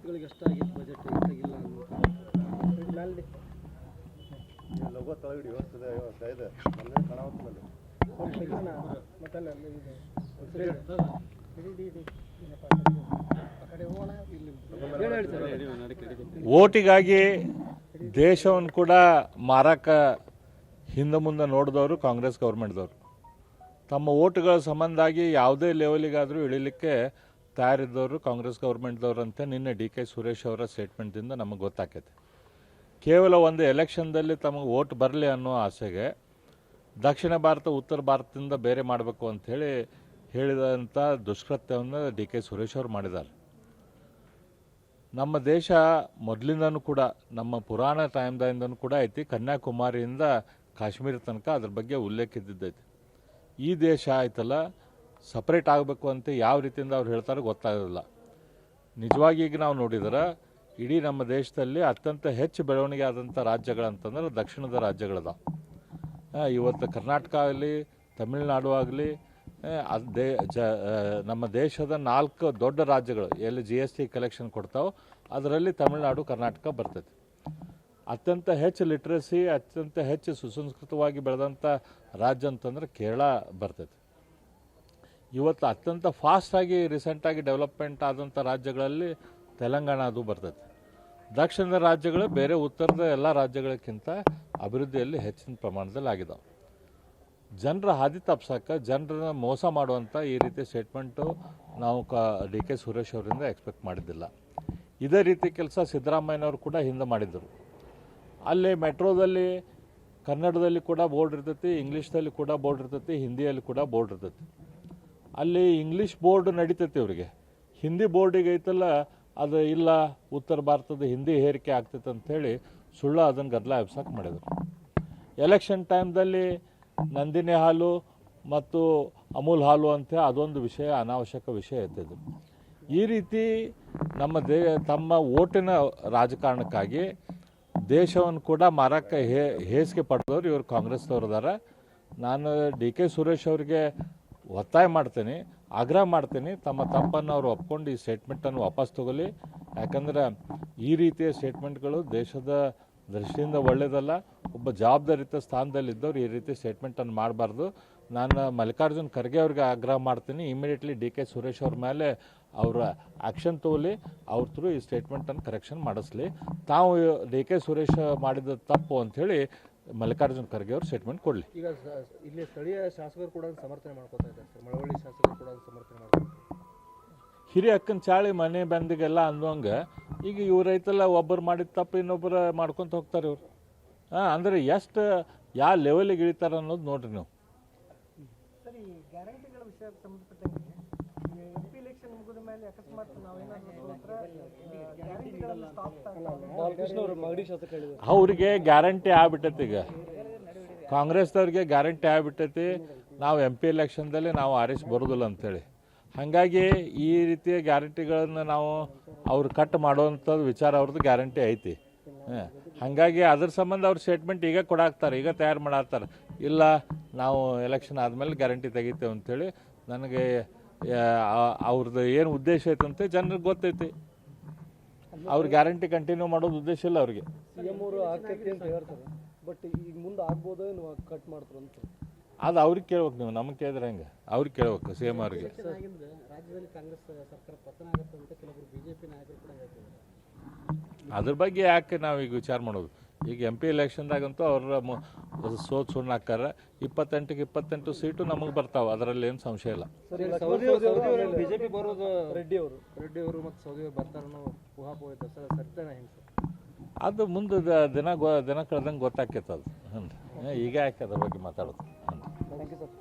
ಅಭ್ಯರ್ಥಿಗಳಿಗೆ ಎಷ್ಟಾಗಿತ್ತು budget ಎಷ್ಟಾಗಿಲ್ಲ logo ತಳಗಡೆ ವ್ಯವಸ್ಥೆ ಇದೆ ಮೊನ್ನೆ ಕಾಣಾವತ್ತಲ್ಲಿ ಓಟಿಗಾಗಿ ದೇಶವನ್ನು ಕೂಡ ಮಾರಕ ಹಿಂದೆ ಮುಂದೆ ನೋಡಿದವರು ಕಾಂಗ್ರೆಸ್ ಗೌರ್ಮೆಂಟ್ದವರು. ತಮ್ಮ ಓಟುಗಳ ಸಂಬಂಧಾಗಿ ಯಾವುದೇ ಲೆವೆಲಿಗಾದರೂ ಇಳಿಲಿಕ್ಕೆ ತಯಾರಿದ್ದವರು ಕಾಂಗ್ರೆಸ್ ಗೌರ್ಮೆಂಟ್ದವ್ರಂತೆ ನಿನ್ನೆ ಡಿ.ಕೆ. ಸುರೇಶ್ ಅವರ ಸ್ಟೇಟ್ಮೆಂಟಿಂದ ನಮಗೆ ಗೊತ್ತಾಕೈತೆ. ಕೇವಲ ಒಂದು ಎಲೆಕ್ಷನ್ದಲ್ಲಿ ತಮಗೆ ಓಟ್ ಬರಲಿ ಅನ್ನೋ ಆಸೆಗೆ ದಕ್ಷಿಣ ಭಾರತ ಉತ್ತರ ಭಾರತದಿಂದ ಬೇರೆ ಮಾಡಬೇಕು ಅಂಥೇಳಿ ಹೇಳಿದಂಥ ದುಷ್ಕೃತ್ಯವನ್ನು ಡಿ.ಕೆ. ಸುರೇಶ್ ಅವರು ಮಾಡಿದ್ದಾರೆ. ನಮ್ಮ ದೇಶ ಮೊದಲಿಂದನೂ ಕೂಡ ನಮ್ಮ ಪುರಾಣ ಟೈಮ್ದಿಂದನೂ ಕೂಡ ಐತಿ, ಕನ್ಯಾಕುಮಾರಿಯಿಂದ ಕಾಶ್ಮೀರ ತನಕ ಅದ್ರ ಬಗ್ಗೆ ಉಲ್ಲೇಖ ಇದ್ದಿದ್ದೈತಿ. ಈ ದೇಶ ಆಯ್ತಲ್ಲ ಸಪ್ರೇಟ್ ಆಗಬೇಕು ಅಂತ ಯಾವ ರೀತಿಯಿಂದ ಅವ್ರು ಹೇಳ್ತಾರೆ ಗೊತ್ತಾಗೋದಿಲ್ಲ. ನಿಜವಾಗಿ ಈಗ ನಾವು ನೋಡಿದ್ರೆ ಇಡೀ ನಮ್ಮ ದೇಶದಲ್ಲಿ ಅತ್ಯಂತ ಹೆಚ್ಚು ಬೆಳವಣಿಗೆ ಆದಂಥ ರಾಜ್ಯಗಳಂತಂದ್ರೆ ದಕ್ಷಿಣದ ರಾಜ್ಯಗಳದ. ಇವತ್ತು ಕರ್ನಾಟಕ ಆಗಲಿ ತಮಿಳುನಾಡು ಆಗಲಿ ನಮ್ಮ ದೇಶದ 4 ದೊಡ್ಡ ರಾಜ್ಯಗಳು ಎಲ್ಲಿ GST ಕಲೆಕ್ಷನ್ ಕೊಡ್ತಾವೆ ಅದರಲ್ಲಿ ತಮಿಳುನಾಡು ಕರ್ನಾಟಕ ಬರ್ತೈತಿ. ಅತ್ಯಂತ ಹೆಚ್ಚು ಲಿಟ್ರಸಿ ಅತ್ಯಂತ ಹೆಚ್ಚು ಸುಸಂಸ್ಕೃತವಾಗಿ ಬೆಳೆದಂಥ ರಾಜ್ಯ ಅಂತಂದ್ರೆ ಕೇರಳ ಬರ್ತೈತಿ. ಇವತ್ತು ಅತ್ಯಂತ ಫಾಸ್ಟಾಗಿ ರೀಸೆಂಟಾಗಿ ಡೆವಲಪ್ಮೆಂಟ್ ಆದಂಥ ರಾಜ್ಯಗಳಲ್ಲಿ ತೆಲಂಗಾಣ ಅದು ಬರ್ತೈತಿ. ದಕ್ಷಿಣದ ರಾಜ್ಯಗಳು ಬೇರೆ ಉತ್ತರದ ಎಲ್ಲ ರಾಜ್ಯಗಳಕ್ಕಿಂತ ಅಭಿವೃದ್ಧಿಯಲ್ಲಿ ಹೆಚ್ಚಿನ ಪ್ರಮಾಣದಲ್ಲಿ ಆಗಿದಾವೆ. ಜನರ ಹಾದಿ ತಪ್ಸಕ್ಕೆ ಜನರನ್ನ ಮೋಸ ಮಾಡುವಂಥ ಈ ರೀತಿ ಸ್ಟೇಟ್ಮೆಂಟು ನಾವು ಡಿ.ಕೆ. ಸುರೇಶ್ ಅವರಿಂದ ಎಕ್ಸ್ಪೆಕ್ಟ್ ಮಾಡಿದ್ದಿಲ್ಲ. ಇದೇ ರೀತಿ ಕೆಲಸ ಸಿದ್ದರಾಮಯ್ಯನವರು ಕೂಡ ಹಿಂದೆ ಮಾಡಿದ್ದರು. ಅಲ್ಲಿ ಮೆಟ್ರೋದಲ್ಲಿ ಕನ್ನಡದಲ್ಲಿ ಕೂಡ ಬೋರ್ಡ್ ಇರ್ತೈತಿ, ಇಂಗ್ಲೀಷ್ದಲ್ಲಿ ಕೂಡ ಬೋರ್ಡ್ ಇರ್ತೈತಿ, ಹಿಂದಿಯಲ್ಲಿ ಕೂಡ ಬೋರ್ಡ್ ಇರ್ತೈತಿ. ಅಲ್ಲಿ ಇಂಗ್ಲೀಷ್ ಬೋರ್ಡ್ ನಡೀತೈತಿ ಅವರಿಗೆ, ಹಿಂದಿ ಬೋರ್ಡಿಗೆ ಐತಲ್ಲ ಅದು ಇಲ್ಲ, ಉತ್ತರ ಭಾರತದ ಹಿಂದಿ ಹೇರಿಕೆ ಆಗ್ತೈತೆ ಅಂಥೇಳಿ ಸುಳ್ಳು ಅದನ್ನು ಗದ್ದಲ ಎಬ್ಸಕ್ಕೆ ಮಾಡಿದರು. ಎಲೆಕ್ಷನ್ ಟೈಮ್ದಲ್ಲಿ ನಂದಿನಿ ಹಾಲು ಮತ್ತು ಅಮೂಲ್ ಹಾಲು ಅಂತ ಅದೊಂದು ವಿಷಯ ಅನಾವಶ್ಯಕ ವಿಷಯ ಎತ್ತಿದ್ರು. ಈ ರೀತಿ ತಮ್ಮ ಓಟಿನ ರಾಜಕಾರಣಕ್ಕಾಗಿ ದೇಶವನ್ನು ಕೂಡ ಮಾರಕ್ಕೆ ಹೇಸಿಗೆ ಪಡೆದವರು ಇವರು ಕಾಂಗ್ರೆಸ್ದವ್ರು ಇದ್ದಾರೆ. ನಾನು ಡಿ.ಕೆ. ಸುರೇಶ್ ಅವರಿಗೆ ಒತ್ತಾಯ ಮಾಡ್ತೀನಿ, ಆಗ್ರಹ ಮಾಡ್ತೀನಿ, ತಮ್ಮ ತಪ್ಪನ್ನು ಅವರು ಒಪ್ಕೊಂಡು ಈ ಸ್ಟೇಟ್ಮೆಂಟನ್ನು ವಾಪಸ್ ತಗೊಳ್ಳಿ. ಯಾಕಂದ್ರೆ ಈ ರೀತಿಯ ಸ್ಟೇಟ್ಮೆಂಟ್ಗಳು ದೇಶದ ದೃಷ್ಟಿಯಿಂದ ಒಳ್ಳೆಯದಲ್ಲ. ಒಬ್ಬ ಜವಾಬ್ದಾರಿತ ಸ್ಥಾನದಲ್ಲಿದ್ದವ್ರು ಈ ರೀತಿ ಸ್ಟೇಟ್ಮೆಂಟನ್ನು ಮಾಡಬಾರ್ದು. ನಾನು ಮಲ್ಲಿಕಾರ್ಜುನ್ ಖರ್ಗೆ ಅವ್ರಿಗೆ ಆಗ್ರಹ ಮಾಡ್ತೀನಿ, ಇಮಿಡಿಯೇಟ್ಲಿ ಡಿ.ಕೆ. ಸುರೇಶ್ ಅವ್ರ ಮೇಲೆ ಅವರ ಆ್ಯಕ್ಷನ್ ತಗೊಳ್ಳಿ, ಅವ್ರ ಥ್ರೂ ಈ ಸ್ಟೇಟ್ಮೆಂಟನ್ನು ಕರೆಕ್ಷನ್ ಮಾಡಿಸ್ಲಿ. ತಾವು ಡಿ.ಕೆ. ಸುರೇಶ್ ಮಾಡಿದ ತಪ್ಪು ಅಂಥೇಳಿ ಮಲ್ಲಿಕಾರ್ಜುನ್ ಖರ್ಗೆ ಅವರು ಸ್ಟೇಟ್ಮೆಂಟ್ ಕೊಡಲಿ. ಈಗ ಇಲ್ಲಿ ಸ್ಥಳೀಯ ಶಾಸಕರು ಕೂಡ ಸಮರ್ಥನೆ ಮಾಡ್ಕೊತಾ ಇದ್ದಾರೆ ಸರ್, ಮಳವಳ್ಳಿ ಶಾಸಕರು ಕೂಡ ಸಮರ್ಥನೆ ಮಾಡ್ತಾರೆ. ಹಿರಿಯ ಅಕ್ಕನ ಚಾಳಿ ಮನೆ ಬಂದಿಗೆಲ್ಲ ಅನ್ನೋಂಗೆ ಈಗ ಇವ್ರೈತಲ್ಲ ಒಬ್ಬರು ಮಾಡಿದ ತಪ್ಪು ಇನ್ನೊಬ್ಬರು ಮಾಡ್ಕೊತ ಹೋಗ್ತಾರೆ ಇವರು. ಅಂದರೆ ಎಷ್ಟು ಯಾವ ಲೆವೆಲಿಗೆ ಇಳಿತಾರೆ ಅನ್ನೋದು ನೋಡ್ರಿ ನೀವು. ಸರಿ, ಗ್ಯಾರಂಟಿಗಳ ವಿಷಯಕ್ಕೆ ಸಂಬಂಧಪಟ್ಟಂಗೆ MP ಎಲೆಕ್ಷನ್ ಮುಗಿದ ಮೇಲೆ ಅಕಸ್ಮಾತ್ ಅವ್ರಿಗೆ ಗ್ಯಾರಂಟಿ ಆಗ್ಬಿಟ್ಟೈತಿ. ಈಗ ಕಾಂಗ್ರೆಸ್ದವ್ರಿಗೆ ಗ್ಯಾರಂಟಿ ಆಗ್ಬಿಟ್ಟೈತಿ, ನಾವು MP ಎಲೆಕ್ಷನ್ದಲ್ಲಿ ನಾವು ಆರಿಸಿ ಬರೋದಿಲ್ಲ ಅಂಥೇಳಿ. ಹಾಗಾಗಿ ಈ ರೀತಿಯ ಗ್ಯಾರಂಟಿಗಳನ್ನು ನಾವು ಅವ್ರು ಕಟ್ ಮಾಡುವಂಥದ್ದು ವಿಚಾರ ಅವ್ರದ್ದು ಗ್ಯಾರಂಟಿ ಐತಿ. ಹಾಗಾಗಿ ಅದ್ರ ಸಂಬಂಧ ಅವ್ರ ಸ್ಟೇಟ್ಮೆಂಟ್ ಈಗ ಕೊಡಾಕ್ತಾರೆ, ಈಗ ತಯಾರು ಮಾಡಾಕ್ತಾರೆ. ಇಲ್ಲ ನಾವು ಎಲೆಕ್ಷನ್ ಆದಮೇಲೆ ಗ್ಯಾರಂಟಿ ತೆಗಿತೇವೆ ಅಂಥೇಳಿ. ನನಗೆ ಅವ್ರದ್ದು ಏನು ಉದ್ದೇಶ ಐತಂತೆ ಜನರಿಗೆ ಗೊತ್ತೈತಿ. ಅವ್ರ ಗ್ಯಾರಂಟಿ ಕಂಟಿನ್ಯೂ ಮಾಡೋದು ಉದ್ದೇಶ ಇಲ್ಲ ಅವ್ರಿಗೆ. CM ಅವರು ಆಗ್ತೈತಿ ಅಂತ ಹೇಳ್ತಾರೆ, ಬಟ್ ಈಗ ಮುಂದೆ ಆಗ್ಬೋದೋ ಏನು ಕಟ್ ಮಾಡ್ತಾರೆ ಅಂತ ಅದು ಅವ್ರಿಗೆ ಕೇಳ್ಬೇಕು. ನೀವು ನಮಗೆ ಕೇಳಿದ್ರೆ ಹೆಂಗೆ, ಅವ್ರಿಗೆ ಕೇಳ್ಬೇಕು. CM ಅವ್ರಿಗೆ ರಾಜ್ಯದಲ್ಲಿ ಕಾಂಗ್ರೆಸ್ ಸರ್ಕಾರ ಪತನ ಆಗುತ್ತೆ ಅಂತ ಕೆಲವರು BJP ನಾಯಕರು ಕೂಡ ಹೇಳ್ತಿದ್ದಾರೆ. ಅದ್ರ ಬಗ್ಗೆ ಯಾಕೆ ನಾವೀಗ ವಿಚಾರ ಮಾಡೋದು? ಈಗ MP ಎಲೆಕ್ಷನ್ದಾಗಂತೂ ಅವ್ರ ಸುಣ್ಣ ಹಾಕಾರ 28ಕ್ಕೆ 28 ಸೀಟು ನಮಗೆ ಬರ್ತಾವೆ, ಅದರಲ್ಲಿ ಏನು ಸಂಶಯ ಇಲ್ಲ. BJP ಬರೋದು ರೆಡ್ಡಿ ಅವರು ಮತ್ತು ಸೌದಿ ಅವರು ಬರ್ತಾರೆ ಅನ್ನೋ ಊಹಾಪೋಹ ಐತೆ ಸರ್, ಸತ್ಯನ ಹೆಂಗೆ ಸರ್? ಅದು ಮುಂದೆ ದಿನ ಕಳೆದಂಗೆ ಗೊತ್ತಾಕೈತೆ ಅದು. ಈಗ ಯಾಕೆ ಅದ್ರ ಬಗ್ಗೆ ಮಾತಾಡೋದು? Thank you sir.